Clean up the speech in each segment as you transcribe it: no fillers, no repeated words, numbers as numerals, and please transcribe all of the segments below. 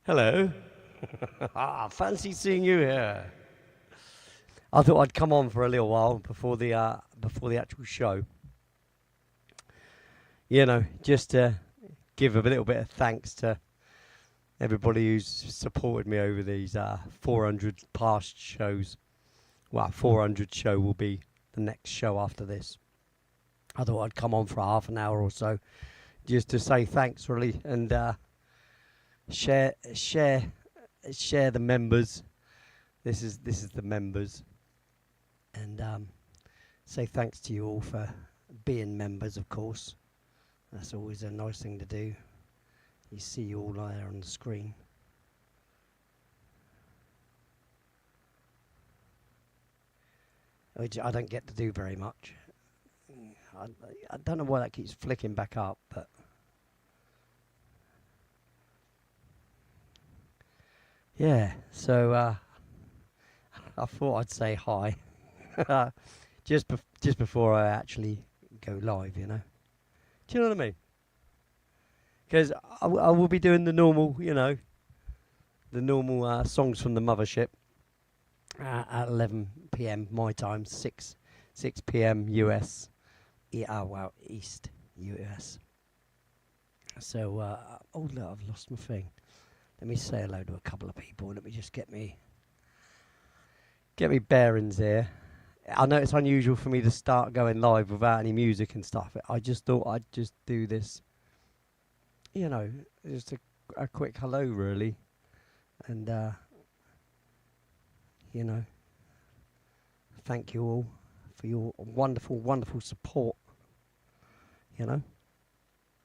Hello. Fancy seeing you here. I thought I'd come on for a little while before the actual show. Just to give a little bit of thanks to everybody who's supported me over these 400 past shows. Well, 400 show will be the next show after this. I thought I'd come on for half an hour or so, just to say thanks, really, and share the members. This is the members, and say thanks to you all for being members. Of course, that's always a nice thing to do. You see you all there on the screen. Which I don't get to do very much. I don't know why that keeps flicking back up, but yeah. So I thought I'd say hi, just before I actually go live. Do you know what I mean? Because I will be doing the normal, songs from the mothership at 11 p.m. my time, 6 p.m. US. East US. So, oh look, I've lost my thing. Let me say hello to a couple of people. Let me just get me bearings here. I know it's unusual for me to start going live without any music and stuff. I just thought I'd just do this, just a quick hello, really, and thank you all for your wonderful, wonderful support.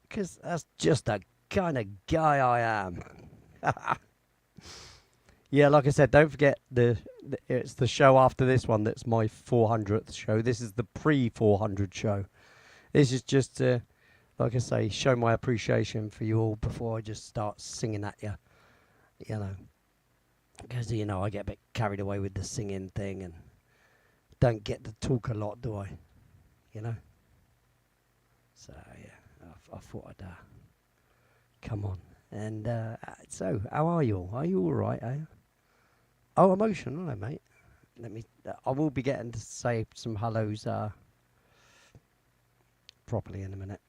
Because that's just the kind of guy I am. Yeah, like I said, don't forget it's the show after this one that's my 400th show. This is the pre-400 show. This is just to, like I say, show my appreciation for you all before I just start singing at you. Because, I get a bit carried away with the singing thing and don't get to talk a lot, do I? So, yeah, I thought I'd come on. And so, how are you all? Are you all right, eh? Oh, emotion, hello, mate. I will be getting to say some hellos properly in a minute.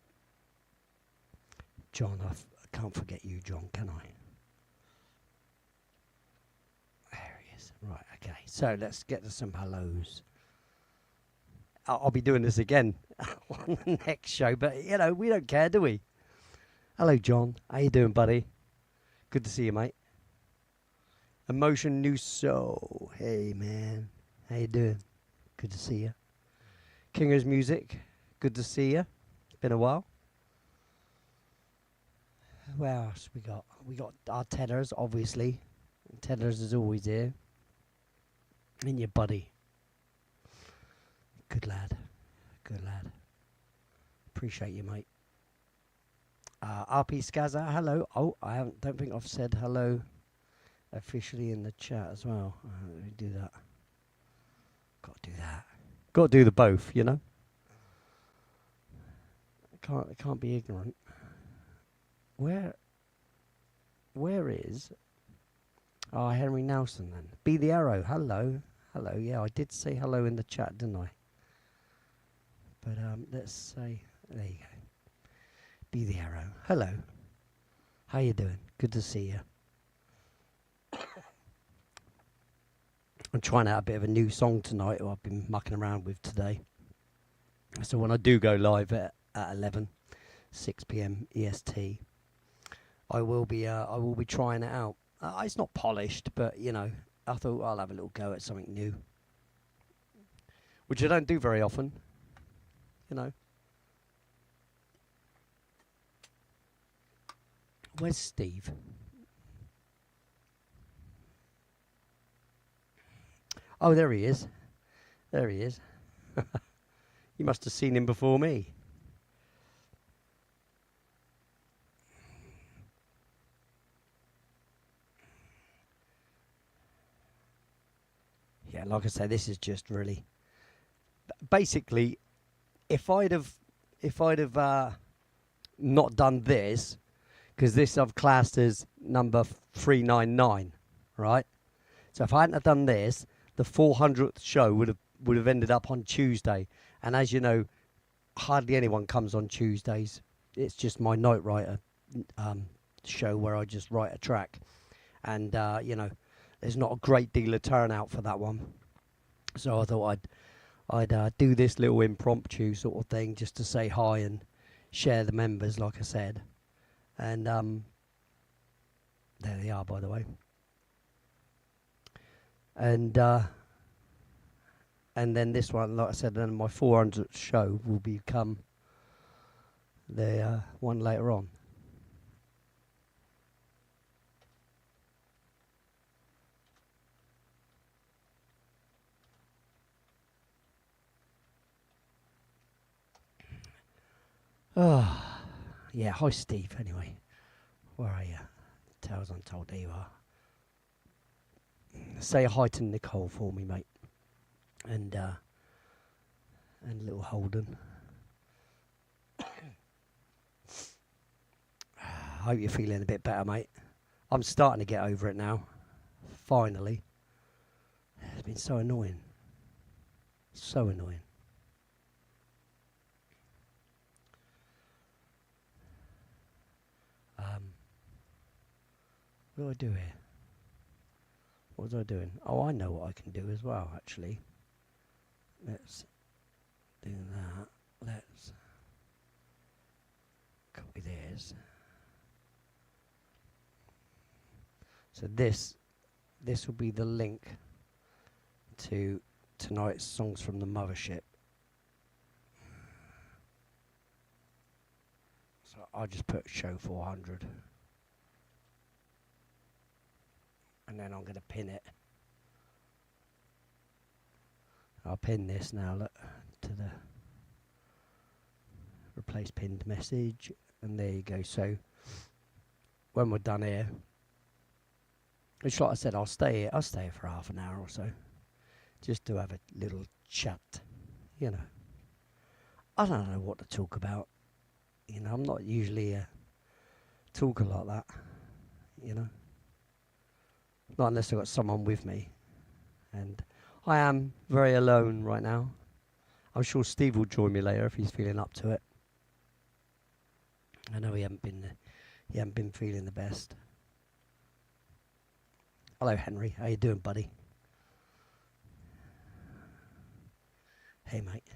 John, I can't forget you, John, can I? There he is. Right, okay. So, let's get to some hellos. I'll be doing this again on the next show, but, we don't care, do we? Hello, John. How you doing, buddy? Good to see you, mate. Emotion New Soul. Hey, man. How you doing? Good to see you. Kinger's Music. Good to see you. It's been a while. Where else we got? We got our Tedders, obviously. Tedders is always here. And your buddy. Good lad. Good lad. Appreciate you, mate. RP Skaza, hello. Oh, don't think I've said hello officially in the chat as well. Let me do that. Got to do that. Got to do the both, I can't be ignorant. Where is Henry Nelson then? Be the Arrow, hello. Hello, yeah, I did say hello in the chat, didn't I? But let's say, there you go. Be the Arrow. Hello. How you doing? Good to see you. I'm trying out a bit of a new song tonight who I've been mucking around with today. So when I do go live at 11, 6 p.m. EST, I will be trying it out. It's not polished, but I thought I'll have a little go at something new, which I don't do very often. Where's Steve? Oh, there he is. There he is. You must have seen him before me. Yeah, like I say, this is just really... Basically, if I'd have not done this, because this I've classed as number 399, right? So if I hadn't have done this, the 400th show would have ended up on Tuesday. And as you know, hardly anyone comes on Tuesdays. It's just my Night Writer show where I just write a track. And, you know, there's not a great deal of turnout for that one. So I thought I'd do this little impromptu sort of thing just to say hi and share the members, like I said. And there they are, by the way. And then this one, like I said, then my 400th show will become the one later on. Oh, yeah, hi Steve, anyway. Where are you? Tales Untold, there you are. Say hi to Nicole for me, mate. And little Holden. I hope you're feeling a bit better, mate. I'm starting to get over it now. Finally. It's been so annoying. So annoying. What do I do here? What was I doing? Oh, I know what I can do as well, actually. Let's do that. Let's copy this. So this will be the link to tonight's Songs from the Mothership. So I'll just put show 400. And then I'm going to pin it. I'll pin this now, look, to the replace pinned message. And there you go. So when we're done here, which like I said, I'll stay here for half an hour or so. Just to have a little chat, you know. I don't know what to talk about. You know, I'm not usually a talker like that, you know. Not unless I've got someone with me. And I am very alone right now. I'm sure Steve will join me later if he's feeling up to it. I know he hasn't been feeling the best. Hello, Henry. How you doing, buddy? Hey, mate.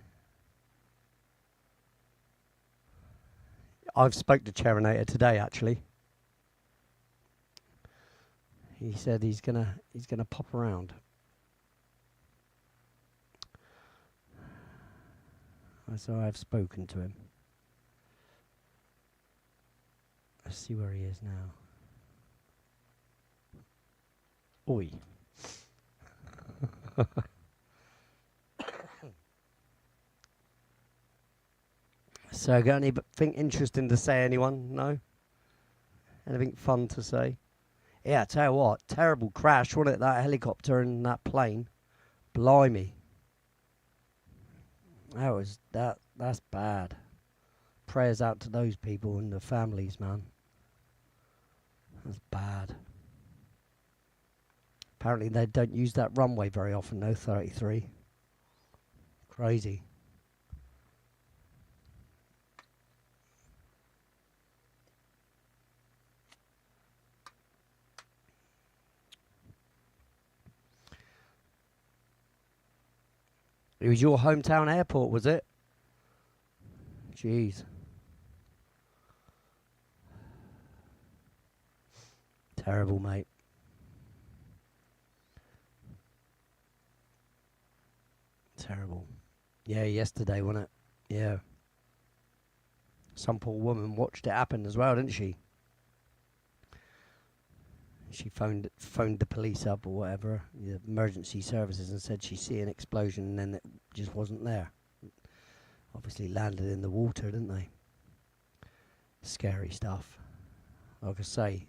I've spoke to Cherinator today, actually. He said he's gonna pop around. So I've spoken to him. Let's see where he is now. Oi. So, got anything interesting to say, anyone? No? Anything fun to say? Yeah, I tell you what, terrible crash, wasn't it? That helicopter and that plane. Blimey. That's bad. Prayers out to those people and the families, man. That's bad. Apparently they don't use that runway very often, though, 33. Crazy. It was your hometown airport, was it? Jeez. Terrible, mate. Terrible. Yeah, yesterday, wasn't it? Yeah. Some poor woman watched it happen as well, didn't she? She phoned the police up or whatever, the emergency services, and said she see an explosion, and then it just wasn't there. Obviously landed in the water, didn't they? Scary stuff. Like I say,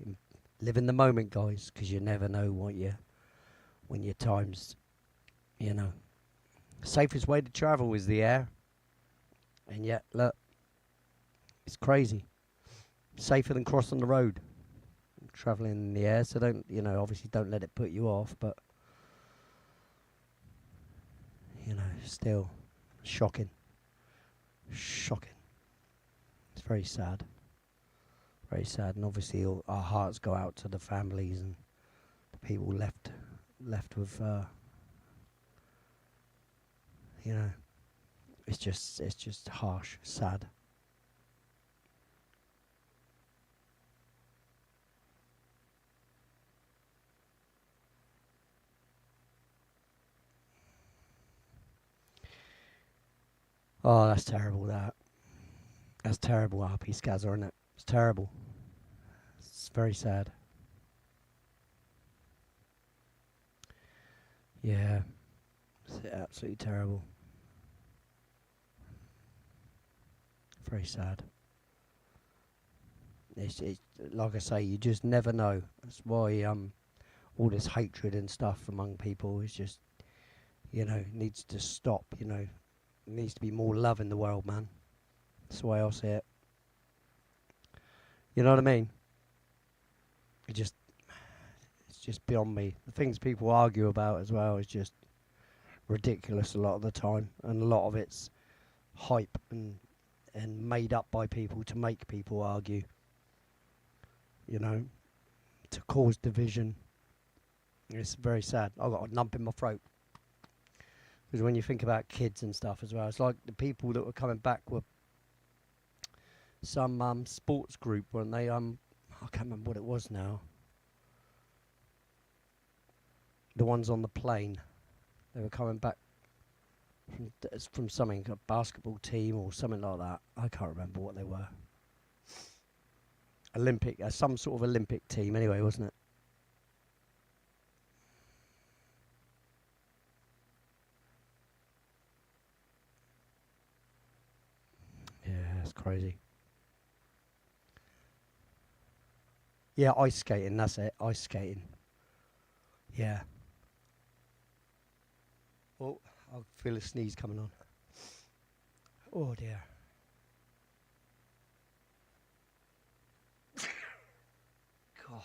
live in the moment, guys, because you never know when your time's, you know. Safest way to travel is the air. And yet, look, it's crazy. safer than crossing the road, travelling in the air. So don't, obviously don't let it put you off, but, still shocking. Shocking. It's very sad. Very sad. And obviously our hearts go out to the families and the people left with, it's just harsh, sad. Oh, that's terrible, that. That's terrible, RP Scazzer, isn't it? It's terrible. It's very sad. Yeah. It's absolutely terrible. Very sad. It's like I say, you just never know. That's why all this hatred and stuff among people is just, needs to stop. There needs to be more love in the world, man. That's the way I see it. You know what I mean? It's just beyond me. The things people argue about as well is just ridiculous a lot of the time, and a lot of it's hype and made up by people to make people argue. To cause division. It's very sad. I've got a lump in my throat. Because when you think about kids and stuff as well, it's like the people that were coming back were some sports group, weren't they? I can't remember what it was now. The ones on the plane. They were coming back from something, a basketball team or something like that. I can't remember what they were. Olympic, some sort of Olympic team anyway, wasn't it? Yeah, it's crazy. Yeah, ice skating, that's it, ice skating. Yeah. Oh, I feel a sneeze coming on. Oh dear. God.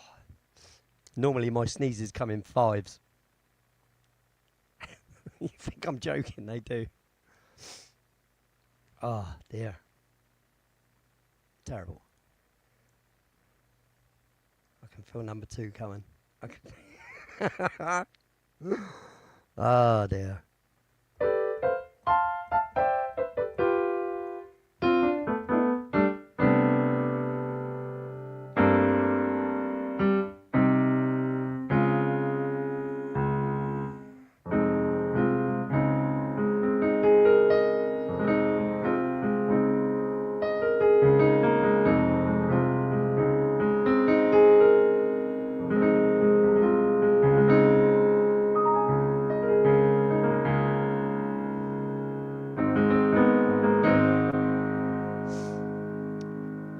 Normally my sneezes come in fives. You think I'm joking? They do. Oh dear. Terrible. I can feel number 2 coming. I can oh dear.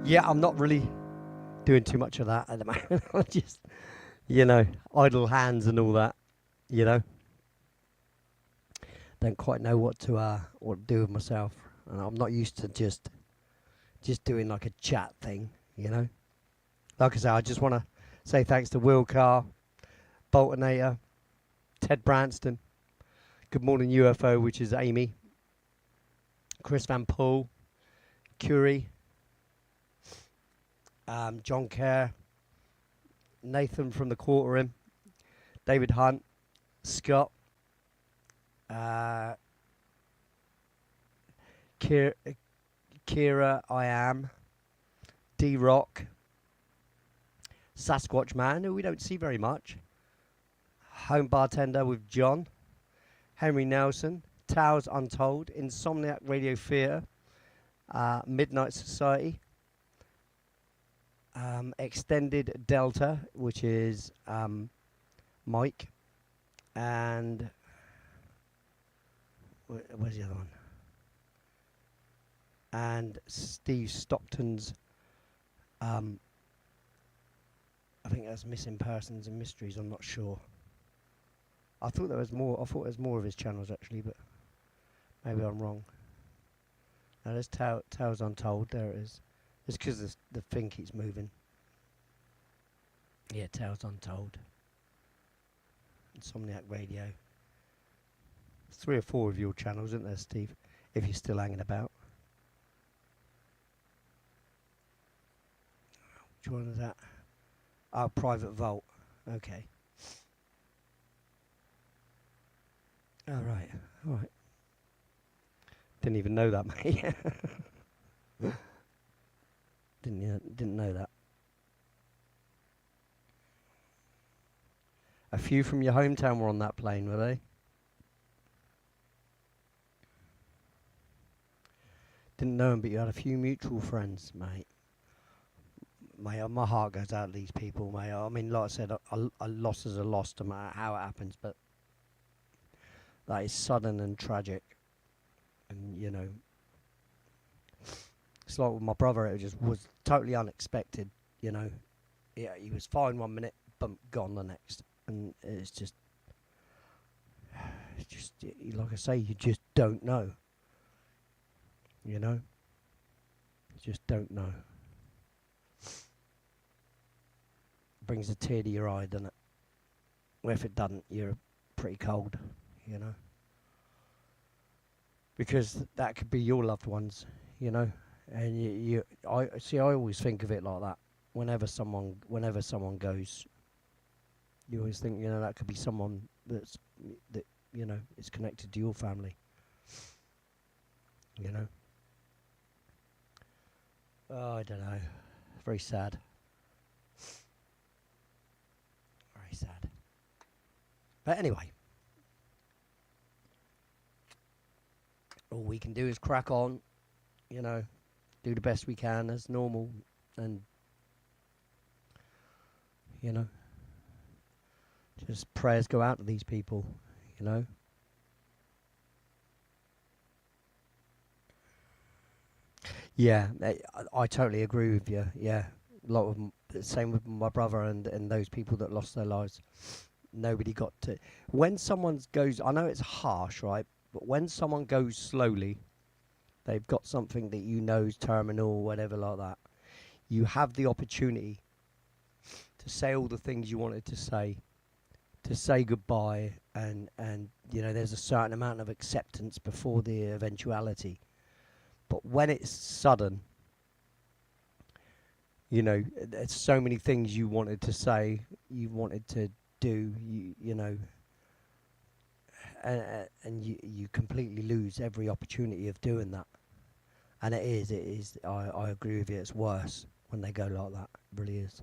Yeah, I'm not really doing too much of that at the moment. I'm just, idle hands and all that. Don't quite know what to do with myself, and I'm not used to just doing like a chat thing. Like I say, I just want to say thanks to Will Carr, Boltonator, Ted Branston, Good Morning UFO, which is Amy, Chris Van Poel, Curie, John Kerr, Nathan from the Quarter David Hunt, Scott, Kira I Am, D-Rock, Sasquatch Man, who we don't see very much, Home Bartender with John, Henry Nelson, Tales Untold, Insomniac Radio Theatre, Midnight Society, Extended Delta, which is Mike, and where's the other one? And Steve Stockton's, I think that's Missing Persons and Mysteries. I'm not sure. I thought there was more. I thought there was more of his channels actually, but maybe I'm wrong. Now there's Tales Untold. There it is. It's because the thing keeps moving. Yeah, Tales Untold. Insomniac Radio. 3 or 4 of your channels, isn't there, Steve? If you're still hanging about. Which one is that? Oh, Private Vault. Okay. All right. All right. Didn't even know that, mate. Didn't know that. A few from your hometown were on that plane, were they? Didn't know them, but you had a few mutual friends, mate. Mate, my heart goes out to these people, mate. I mean, like I said, a loss is a loss, no matter how it happens, but that is sudden and tragic. And, you know, it's like with my brother, it just was totally unexpected, you know. Yeah, he was fine 1 minute, bump, gone the next. And it's just, like I say, you just don't know. You know? You just don't know. Brings a tear to your eye, doesn't it? Well, if it doesn't, you're pretty cold, you know? Because that could be your loved ones, you know? And I always think of it like that. Whenever someone goes, you always think, you know, that could be someone that you know, is connected to your family. You know? Oh, I don't know. Very sad. Very sad. But anyway, all we can do is crack on, you know, do the best we can as normal, and, you know, just prayers go out to these people, you know. Yeah, I totally agree with you. Yeah, a lot of same with my brother and those people that lost their lives. Nobody got to. When someone goes, I know it's harsh, right? But when someone goes slowly, they've got something that you know is terminal, whatever like that. You have the opportunity to say all the things you wanted to say goodbye, and you know, there's a certain amount of acceptance before the eventuality. But when it's sudden, you know, there's so many things you wanted to say, you wanted to do, you know, and you completely lose every opportunity of doing that. And it is. I agree with you. It's worse when they go like that. It really is.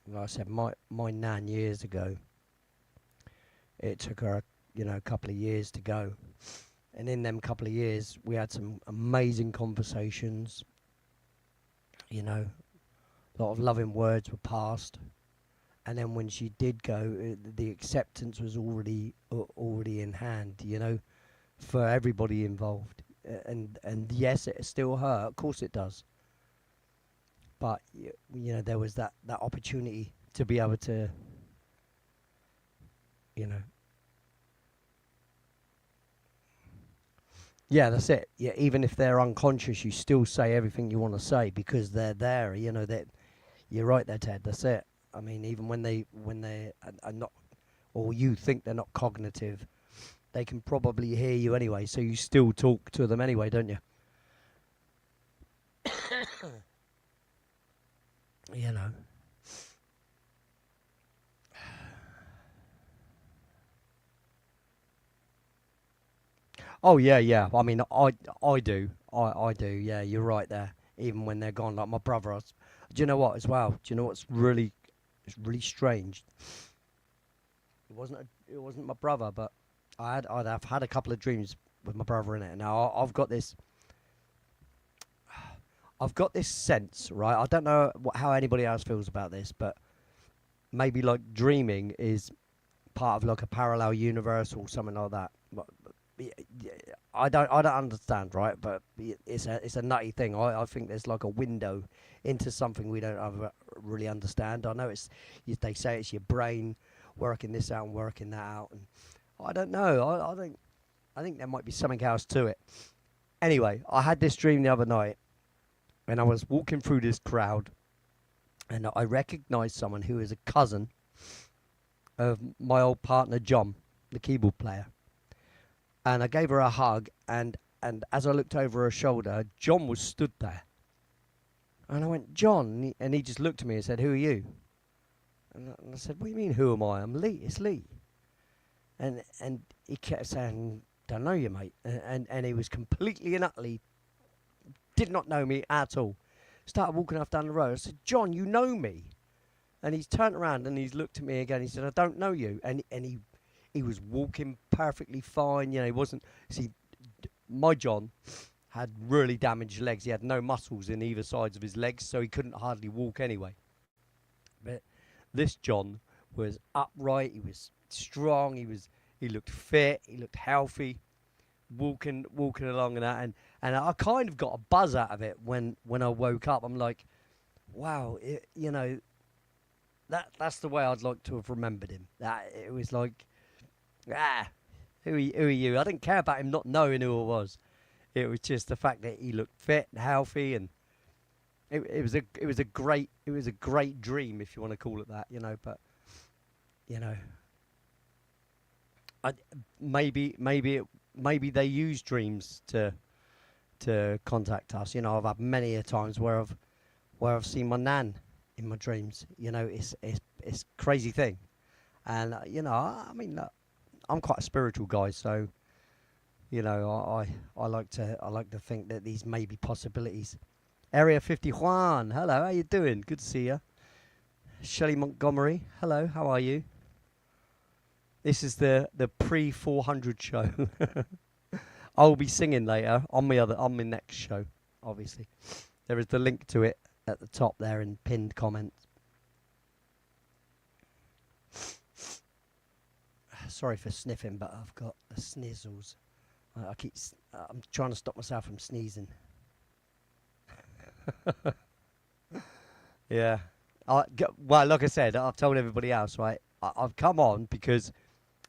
Like I said, my nan years ago, it took her, you know, a couple of years to go. And in them couple of years, we had some amazing conversations. You know, a lot of loving words were passed. And then when she did go, the acceptance was already in hand, you know, for everybody involved. And yes, it still hurt. Of course it does. But, you know, there was that opportunity to be able to, you know. Yeah, that's it. Yeah, even if they're unconscious, you still say everything you want to say because they're there. You know, that you're right there, Ted. That's it. I mean, even when they are not, or you think they're not cognitive, they can probably hear you anyway. So you still talk to them anyway, don't you? You know. Oh yeah, yeah. I mean, I do. I do. Yeah, you're right there. Even when they're gone, like my brother. Do you know what? As well. Do you know what's really? It's really strange. It wasn't my brother, but I've had a couple of dreams with my brother in it. Now I've got this. I've got this sense, right? I don't know how anybody else feels about this, but maybe like dreaming is part of like a parallel universe or something like that. But I don't understand, right? But it's a nutty thing. I think there's like a window into something we don't really understand. I know they say it's your brain working this out and working that out, and I don't know. I think there might be something else to it. Anyway, I had this dream the other night, and I was walking through this crowd, and I recognised someone who is a cousin of my old partner John, the keyboard player. And I gave her a hug, and as I looked over her shoulder, John was stood there. And I went, John, and he just looked at me and said, "Who are you?" And I said, "What do you mean, who am I? I'm Lee. It's Lee." And he kept saying, "Don't know you, mate." And he was completely and utterly did not know me at all. Started walking off down the road. I said, "John, you know me?" And he's turned around and he's looked at me again. He said, "I don't know you." And he was walking perfectly fine. You know, he wasn't. See, my John had really damaged legs. He had no muscles in either sides of his legs, so he couldn't hardly walk anyway. But this John was upright. He was strong. He looked fit. He looked healthy. Walking along and that, and I kind of got a buzz out of it when I woke up. I'm like, wow, that's the way I'd like to have remembered him. That it was like, who are you? I didn't care about him not knowing who I was. It was just the fact that he looked fit and healthy, and it was a great dream, if you want to call it that, But I, maybe they use dreams to contact us. I've had many a times where I've seen my nan in my dreams. It's a crazy thing, and I mean, I'm quite a spiritual guy, so I like to think that these may be possibilities. Area 51, hello, how you doing? Good to see you. Shelley Montgomery, hello, how are you? This is the pre-400 show. I'll be singing later on my next show, obviously. There is the link to it at the top there in pinned comments. Sorry for sniffing, but I've got the snizzles. I'm trying to stop myself from sneezing. Yeah. Well, like I said, I've told everybody else, right? I've come on because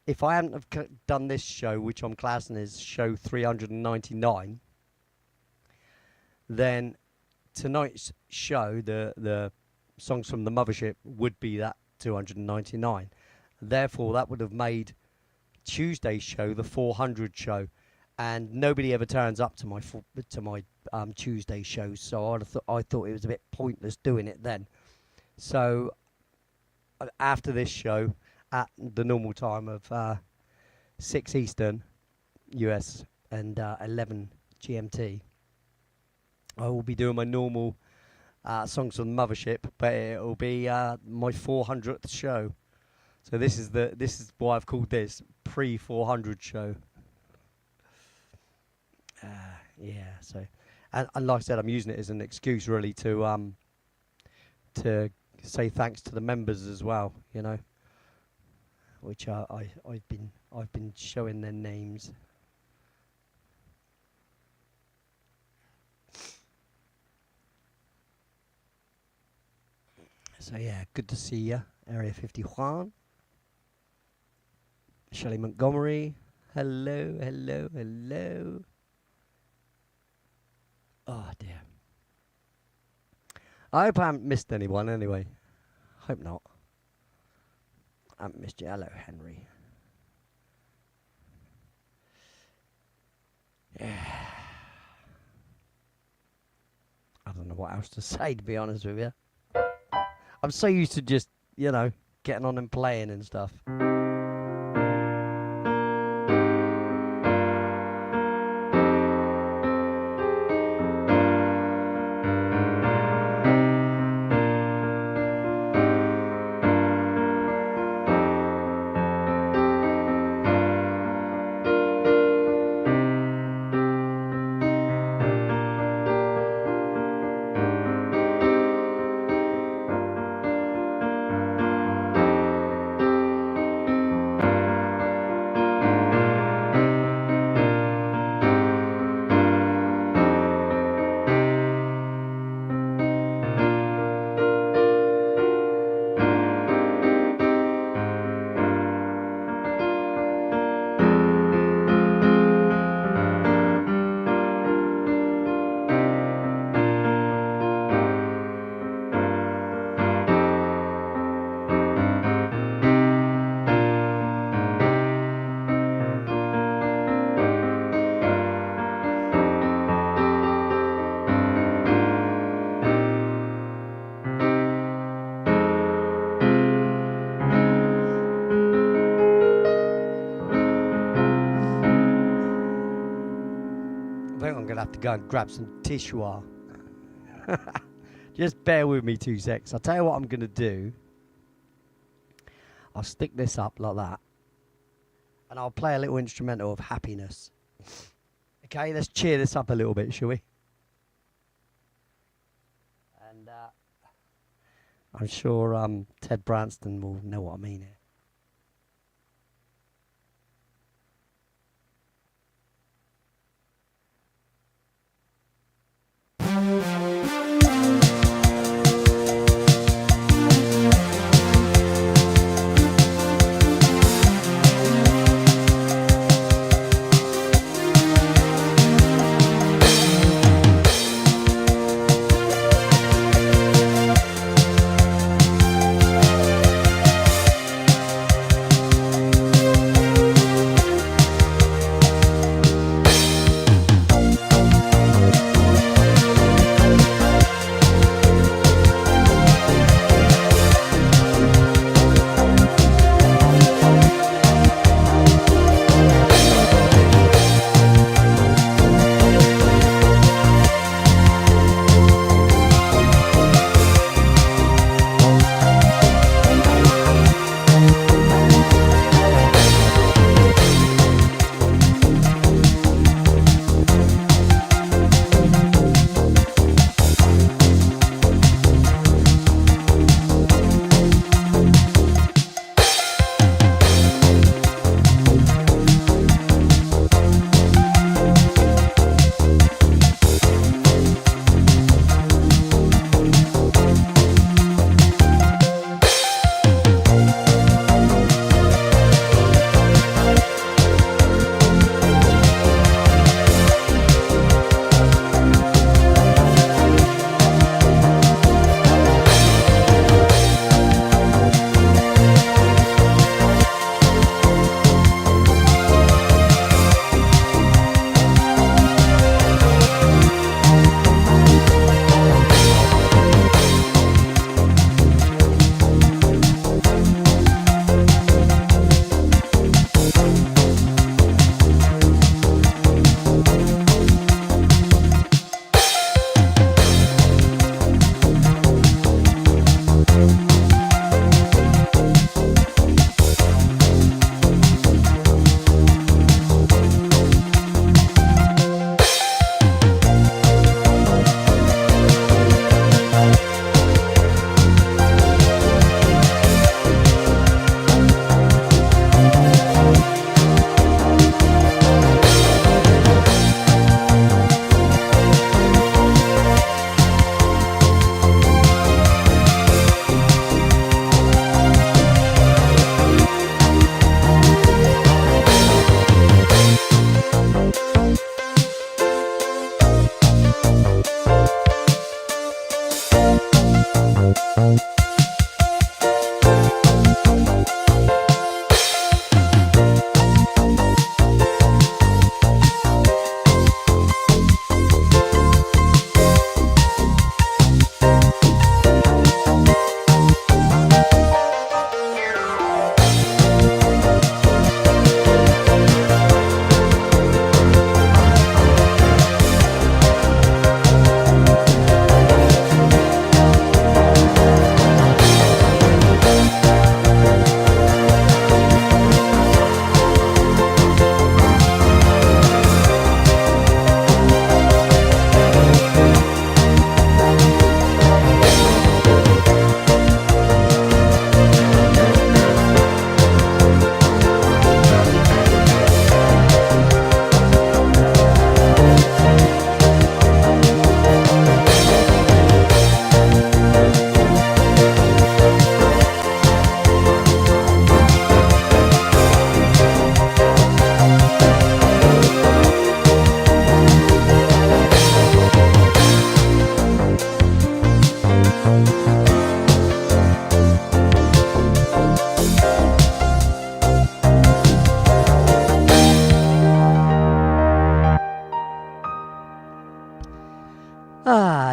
if I hadn't have done this show, which I'm classing as show 399, then tonight's show, the songs from the Mothership, would be that 299. Therefore, that would have made Tuesday's show the 400 show, and nobody ever turns up to my Tuesday shows. So I thought it was a bit pointless doing it then. So after this show, at the normal time of 6 Eastern US and 11 GMT, I will be doing my normal songs from the Mothership, but it will be my 400th show. So this is why I've called this pre-400 show. Yeah. So, and like I said, I'm using it as an excuse really to say thanks to the members as well. Which I've been showing their names. So yeah, good to see you, Area 51. Shelley Montgomery, hello. Oh dear. I hope I haven't missed anyone anyway. Hope not. I haven't missed you. Hello, Henry. Yeah. I don't know what else to say, to be honest with you. I'm so used to just, getting on and playing and stuff. have to go and grab some tissue. Just bear with me 2 secs. I'll tell you what I'm going to do. I'll stick this up like that. And I'll play a little instrumental of happiness. Okay, let's cheer this up a little bit, shall we? And I'm sure Ted Branston will know what I mean here.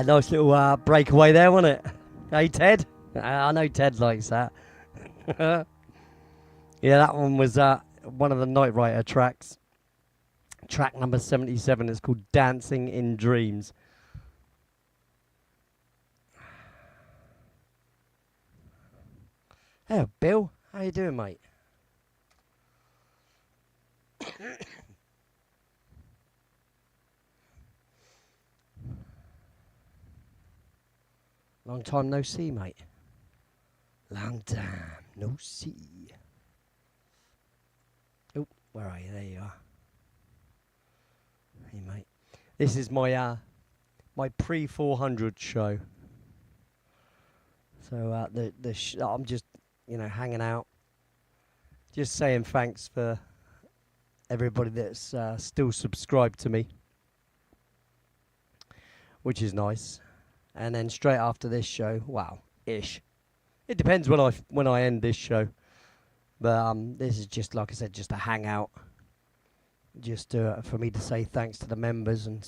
Nice little breakaway there, wasn't it? Hey, Ted? I know Ted likes that. Yeah, that one was one of the Night Rider tracks. track number 77. It's called Dancing in Dreams. Hey, Bill. How you doing, mate? Long time no see, mate. Long time no see. Oh, where are you? There you are. Hey, mate. This is my my pre-400 show. So I'm just, hanging out, just saying thanks for everybody that's still subscribed to me, which is nice. And then straight after this show, ish. It depends when I end this show, but this is just, like I said, just a hangout, just for me to say thanks to the members and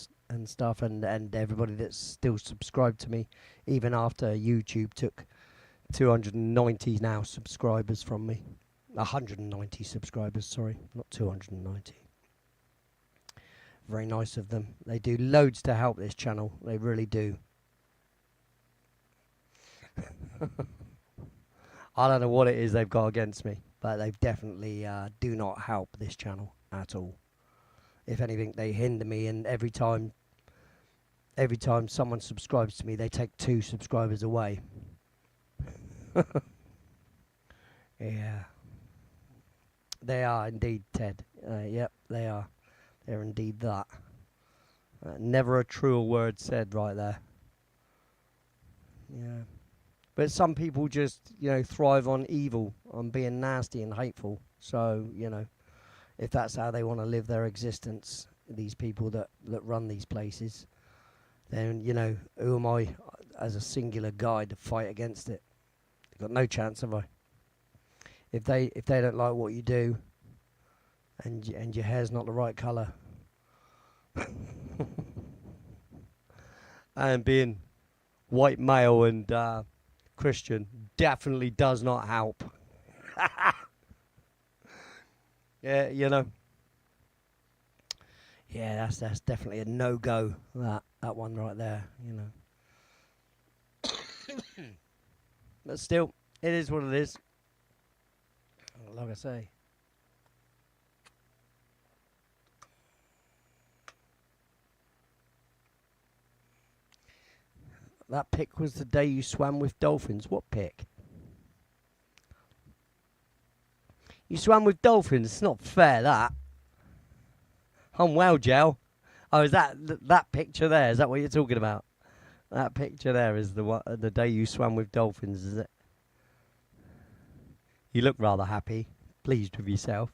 stuff, and everybody that's still subscribed to me, even after YouTube took 290 now subscribers from me. 190 subscribers, sorry, not 290. Very nice of them. They do loads to help this channel. They really do. I don't know what it is they've got against me, but they definitely do not help this channel at all. If anything, they hinder me, and every time someone subscribes to me, they take 2 subscribers away. Yeah. They are indeed, Ted. Yep, they are. They're indeed that. Never a truer word said right there. Yeah. But some people just, thrive on evil, on being nasty and hateful. So, if that's how they want to live their existence, these people that run these places, then, who am I as a singular guy to fight against it? I've got no chance, have I? If they don't like what you do, and your hair's not the right colour, and being white male and Christian definitely does not help. Yeah, Yeah, that's definitely a no-go. That one right there, But still, it is what it is. Like I say. That pic was the day you swam with dolphins. What pic? You swam with dolphins? It's not fair, that. I'm well, Joe. Oh, is that picture there? Is that what you're talking about? That picture there is the day you swam with dolphins, is it? You look rather happy, pleased with yourself.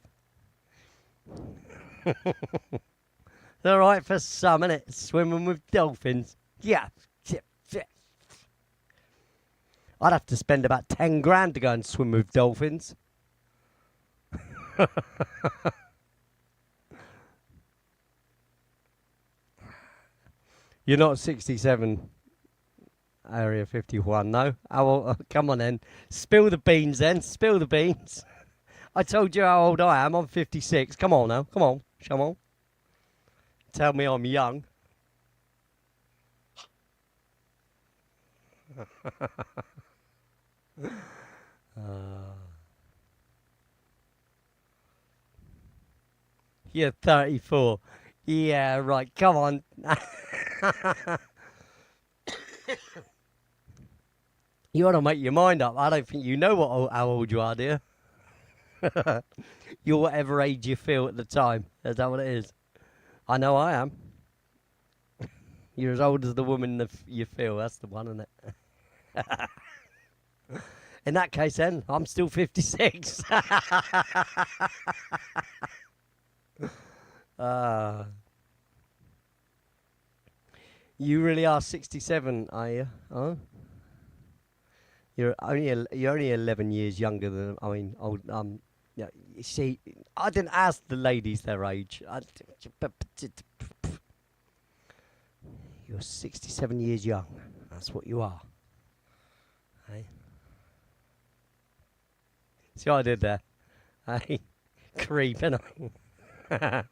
It's all right for some, innit? Swimming with dolphins. Yeah. I'd have to spend about 10 grand to go and swim with dolphins. You're not 67, Area 51, no? Oh, come on then. Spill the beans then. Spill the beans. I told you how old I am. I'm 56. Come on now. Come on. Come on. Tell me I'm young. You're 34. Yeah, right. Come on. You ought to make your mind up. I don't think you know how old you are, dear. You're whatever age you feel at the time. Is that what it is? I know I am. You're as old as the woman you feel. That's the one, isn't it? In that case, then, I'm still 56. You really are 67, are you? Huh? You're only 11 years younger than old. Yeah. You see, I didn't ask the ladies their age. You're 67 years young. That's what you are. Hey. See what I did there? Hey, creep, innit?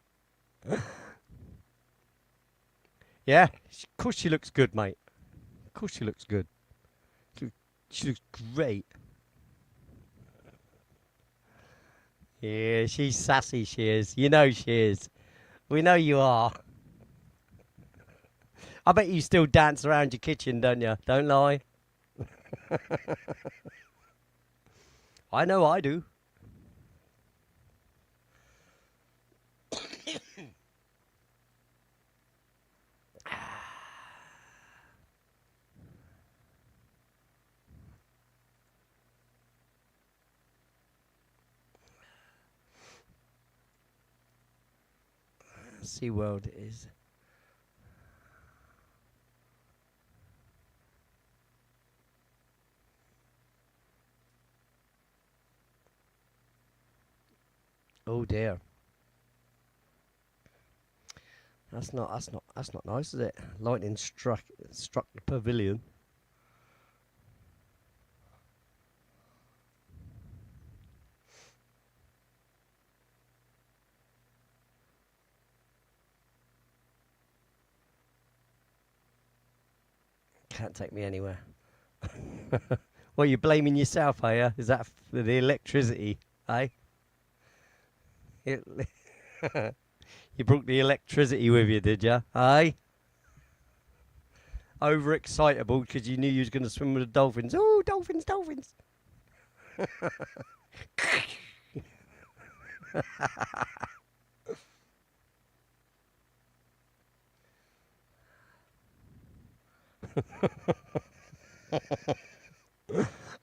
Yeah, of course she looks good, mate. Of course she looks good. She looks great. Yeah, she's sassy, she is. You know she is. We know you are. I bet you still dance around your kitchen, don't you? Don't lie. I know I do. SeaWorld is. Oh dear. That's not nice, is it? Lightning struck the pavilion. Can't take me anywhere. Well, you're blaming yourself, are you? Is that for the electricity, eh? You brought the electricity with you, did you? Eh? Overexcitable because you knew you was going to swim with the dolphins. Oh, dolphins, dolphins.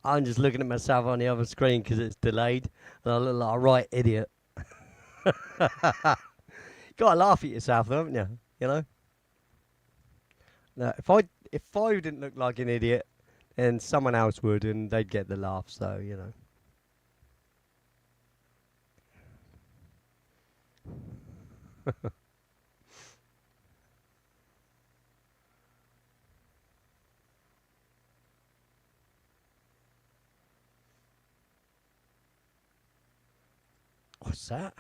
I'm just looking at myself on the other screen because it's delayed, and I look like a right idiot. Gotta laugh at yourself, though, haven't you? You know. No, if I didn't look like an idiot, then someone else would, and they'd get the laugh. So you know. What's that?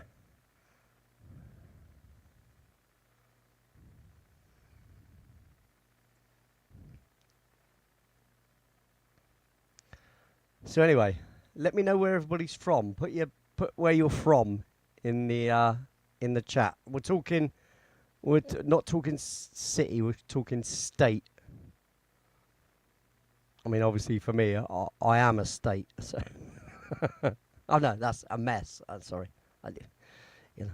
So anyway, let me know where everybody's from. Put where you're from in the chat. We're talking. Not talking city. We're talking state. I mean, obviously for me, I am a state. So. Oh no, that's a mess. I'm sorry. You know.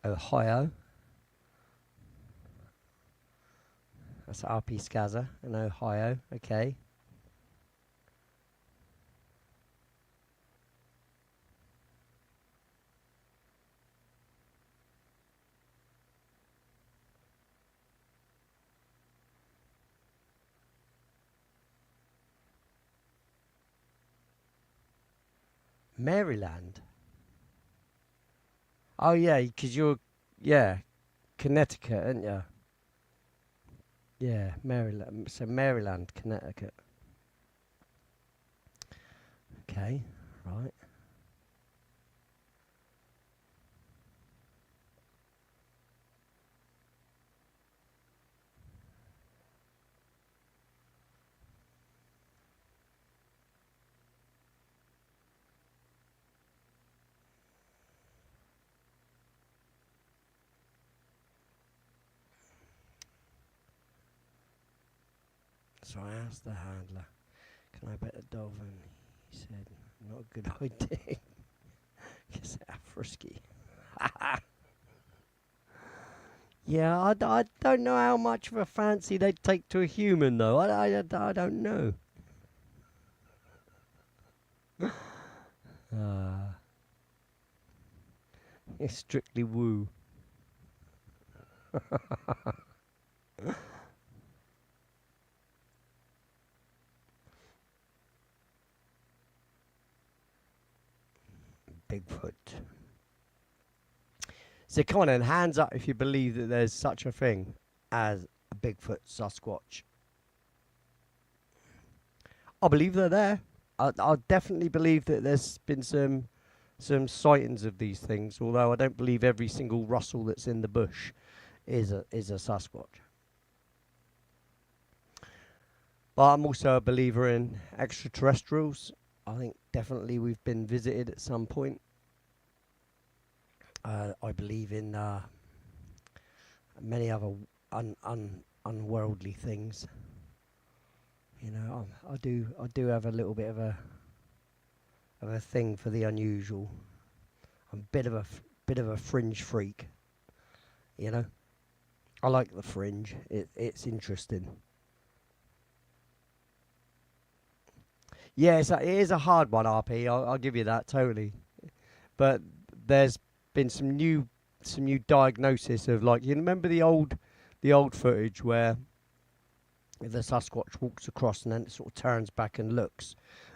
Ohio. That's RP Skaza in Ohio. Okay. Maryland. Oh yeah, because yeah, Connecticut, aren't you? Yeah, Maryland. So Maryland, Connecticut. Okay, right. So I asked the handler, "Can I bet a dolphin?" He said, "Not a good idea. Because they're frisky." Yeah, I don't know how much of a fancy they'd take to a human, though. I don't know. Uh, it's strictly woo. Bigfoot. So come on then, hands up if you believe that there's such a thing as a Bigfoot Sasquatch. I believe they're there. I definitely believe that there's been some sightings of these things, although I don't believe every single rustle that's in the bush is a Sasquatch. But I'm also a believer in extraterrestrials. I think definitely we've been visited at some point. I believe in many other unworldly things. I do have a little bit of a thing for the unusual. I'm a bit of a fringe freak. You know, I like the fringe. It's interesting. Yeah, it is a hard one, RP. I'll give you that totally. But there's been some new diagnosis of, like, you remember the old footage where the Sasquatch walks across and then it sort of turns back and looks.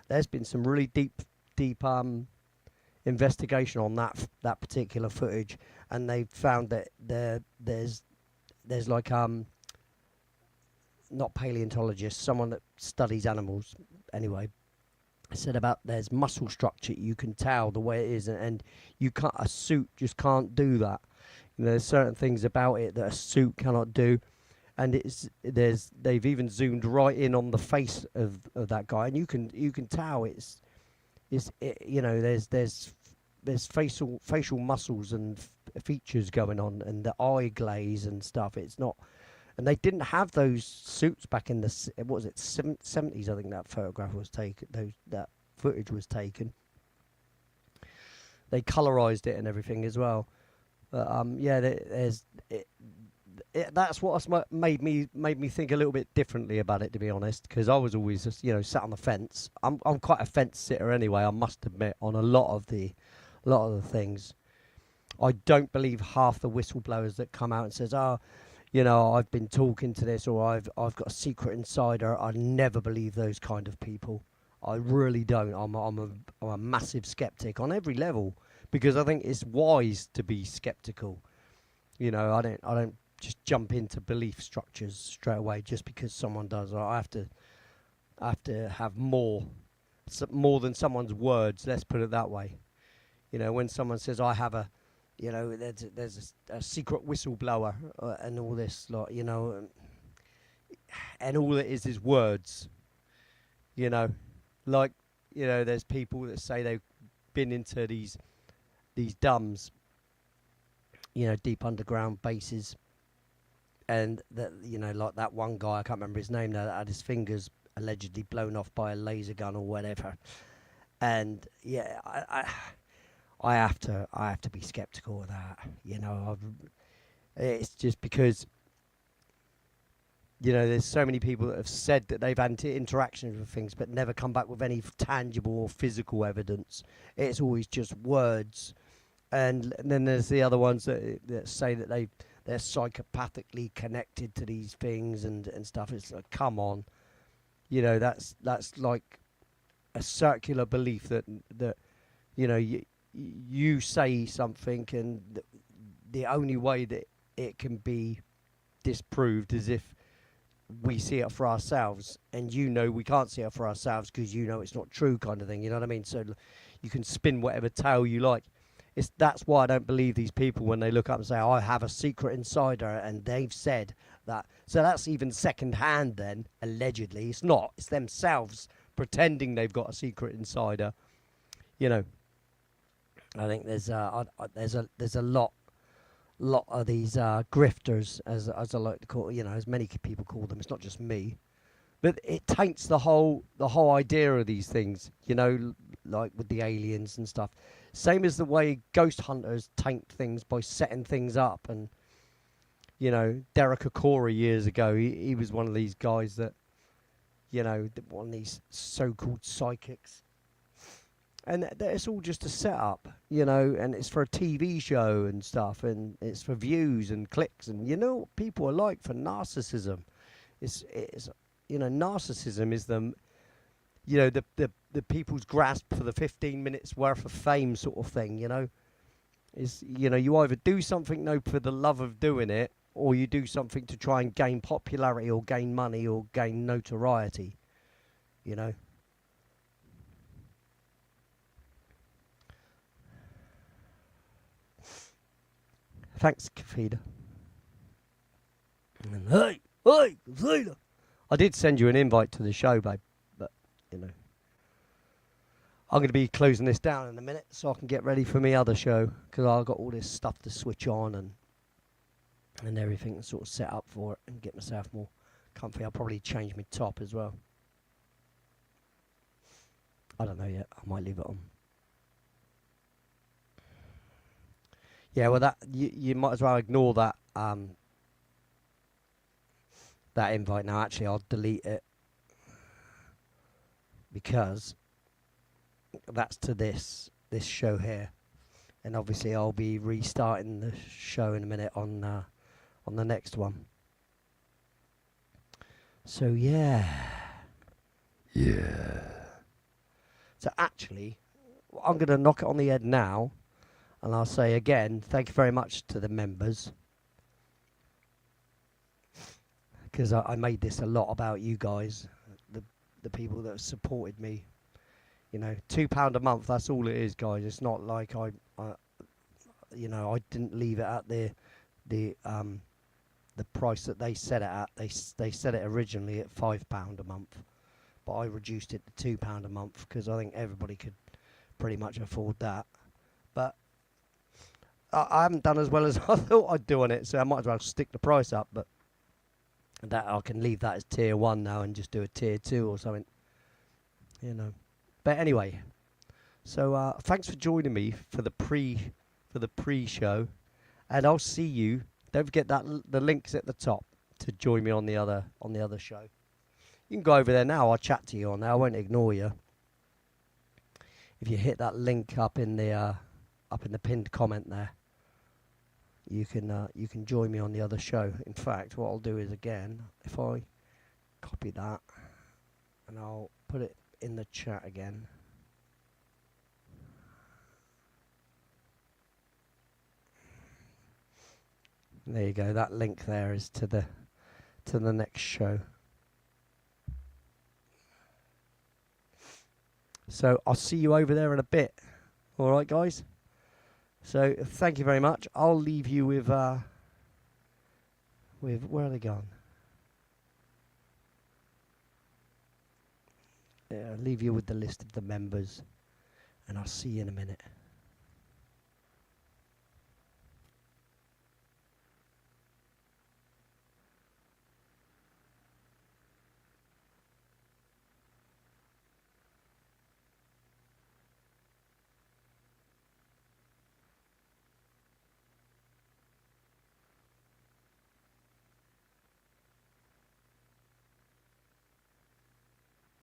There's been some really deep investigation on that particular footage, and they found that there's like not paleontologists, someone that studies animals anyway, said about there's muscle structure you can tell the way it is, and you can't, a suit just can't do that. There's certain things about it that a suit cannot do, and they've even zoomed right in on the face of that guy, and you can tell there's facial muscles and features going on, and the eye glaze and stuff. It's not, and they didn't have those suits back in the what was it, 70s? I think that photograph was taken. That footage was taken. They colorized it and everything as well. But yeah, that's what made me think a little bit differently about it, to be honest, because I was always just, sat on the fence. I'm quite a fence sitter anyway, I must admit, on a lot of the things. I don't believe half the whistleblowers that come out and says, "Oh, I've been talking to this," or I've got a secret insider. I never believe those kind of people. I really don't. I'm a massive skeptic on every level, because I think it's wise to be skeptical. I don't just jump into belief structures straight away just because someone does. I have to have more than someone's words. Let's put it that way. When someone says, "I have there's a secret whistleblower," and all this, like, and all it is words. you know, like, there's people that say they've been into these DUMBs, deep underground bases, and that, like that one guy, I can't remember his name now, that had his fingers allegedly blown off by a laser gun or whatever. And yeah, I have to be skeptical of that. It's just because there's so many people that have said that they've had interactions with things, but never come back with any tangible or physical evidence. It's always just words. And then there's the other ones that say that they're psychopathically connected to these things and stuff. It's like, come on, that's like a circular belief that you say something, and the only way that it can be disproved is if we see it for ourselves, and we can't see it for ourselves because it's not true, kind of thing. You know what I mean? So you can spin whatever tale you like. That's why I don't believe these people when they look up and say, "I have a secret insider," and they've said that. So that's even second hand then, allegedly. It's not. It's themselves pretending they've got a secret insider. I think there's a lot of these grifters, as I like to call, as many people call them. It's not just me, but it taints the whole idea of these things. Like with the aliens and stuff. Same as the way ghost hunters taint things by setting things up. And Derek Akora years ago, he was one of these guys that, one of these so-called psychics. And it's all just a setup, and it's for a TV show and stuff, and it's for views and clicks, and what people are like for narcissism. It's narcissism is the people's grasp for the 15 minutes worth of fame sort of thing. You either do something for the love of doing it, or you do something to try and gain popularity or gain money or gain notoriety. Thanks, Kafida. And hey, Kafida. I did send you an invite to the show, babe, but you know, I'm going to be closing this down in a minute so I can get ready for my other show because I've got all this stuff to switch on and everything sort of set up for it and get myself more comfy. I'll probably change my top as well. I don't know yet. I might leave it on. Yeah, well, that you might as well ignore that that invite now. Actually, I'll delete it because that's to this show here, and obviously I'll be restarting the show in a minute on the next one. So yeah. So actually, I'm going to knock it on the head now, and I'll say again, thank you very much to the members, because I made this a lot about you guys, the people that have supported me. You know, £2 a month, that's all it is, guys. It's not like I didn't leave it at the price that they set it at. They set it originally at £5 a month, but I reduced it to £2 a month because I think everybody could pretty much afford that. But I haven't done as well as I thought I'd do on it, so I might as well stick the price up. But that I can leave that as tier 1 now and just do a tier 2 or something, you know. But anyway, so thanks for joining me for the pre-show, and I'll see you. Don't forget that the link's at the top to join me on the other show. You can go over there now. I'll chat to you on there. I won't ignore you. If you hit that link up in the pinned comment there, you can join me on the other show. In fact, what I'll do is, again, if I copy that and I'll put it in the chat again. There you go. That link there is to the next show. So I'll see you over there in a bit. All right, guys. So thank you very much. I'll leave you with where are they gone? Yeah, I'll leave you with the list of the members, and I'll see you in a minute.